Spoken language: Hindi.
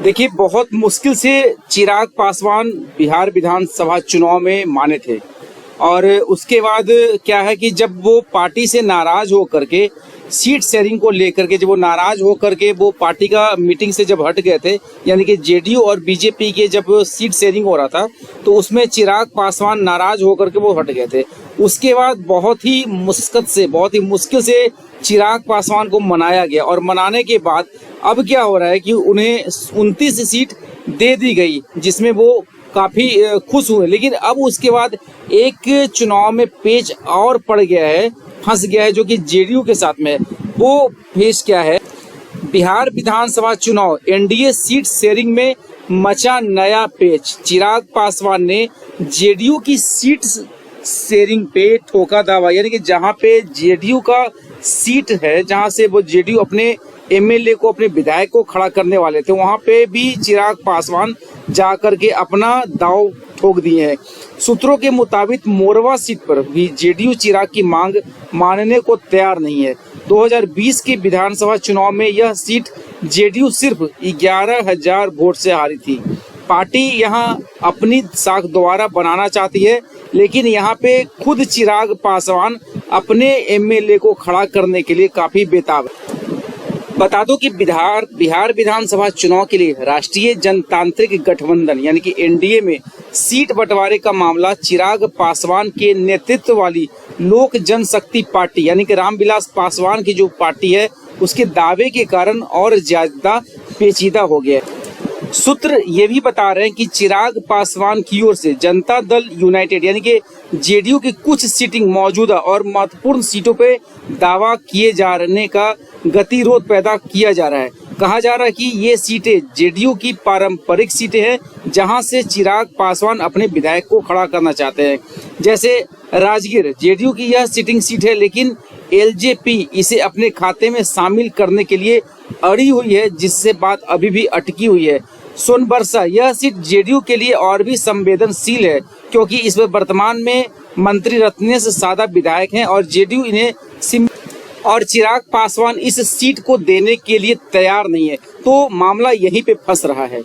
देखिए, बहुत मुश्किल से चिराग पासवान बिहार विधानसभा चुनाव में माने थे और उसके बाद क्या है कि जब वो पार्टी से नाराज हो करके सीट शेयरिंग को लेकर के जब वो नाराज हो करके वो पार्टी का मीटिंग से जब हट गए थे, यानी कि जेडीयू और बीजेपी के जब सीट शेयरिंग हो रहा था तो उसमें चिराग पासवान नाराज हो करके वो हट गए थे। उसके बाद बहुत ही मुश्किल से चिराग पासवान को मनाया गया और मनाने के बाद अब क्या हो रहा है कि उन्हें 29 सीट दे दी गई, जिसमें वो काफी खुश हुए। लेकिन अब उसके बाद एक चुनाव में पेच और पड़ गया है, फंस गया है, जो कि जेडीयू के साथ में है। वो पेच क्या है? बिहार विधानसभा चुनाव एनडीए सीट शेयरिंग में मचा नया पेच। चिराग पासवान ने जेडीयू की सीट शेयरिंग पे ठोका दावा, यानी कि जहां पे जेडीयू का सीट है, जहां से वो जेडीयू अपने एमएलए को, अपने विधायक को खड़ा करने वाले थे, वहां पे भी चिराग पासवान जाकर के अपना दाव ठोक दिए हैं। सूत्रों के मुताबिक मोरवा सीट पर भी जेडीयू चिराग की मांग मानने को तैयार नहीं है। 2020 के विधानसभा चुनाव में यह सीट जेडीयू सिर्फ 11,000 वोट से हारी थी। पार्टी यहां अपनी साख दोबारा बनाना चाहती है, लेकिन यहां पे खुद चिराग पासवान अपने एमएलए को खड़ा करने के लिए काफी बेताब है। बता दो कि बिहार विधानसभा चुनाव के लिए राष्ट्रीय जनतांत्रिक गठबंधन यानी कि एनडीए में सीट बंटवारे का मामला चिराग पासवान के नेतृत्व वाली लोक जनशक्ति पार्टी यानी कि रामविलास पासवान की जो पार्टी है उसके दावे के कारण और ज्यादा पेचीदा हो गया। सूत्र ये भी बता रहे हैं कि चिराग पासवान की ओर से जनता दल यूनाइटेड यानी कि जेडीयू की कुछ सीटिंग मौजूदा और महत्वपूर्ण सीटों पे दावा किए जाने का गतिरोध पैदा किया जा रहा है। कहा जा रहा है कि ये सीटें जेडीयू की पारंपरिक सीटें हैं, जहां से चिराग पासवान अपने विधायक को खड़ा करना चाहते हैं। जैसे राजगीर जेडीयू की यह सिटिंग सीट है, लेकिन एलजेपी इसे अपने खाते में शामिल करने के लिए अड़ी हुई है, जिससे बात अभी भी अटकी हुई है। सोनबरसा यह सीट जेडीयू के लिए और भी संवेदनशील है, क्योंकि इसमें वर्तमान में मंत्री रत्नेश सादा विधायक हैं और जेडीयू इन्हें और चिराग पासवान इस सीट को देने के लिए तैयार नहीं है। तो मामला यहीं पे फंस रहा है।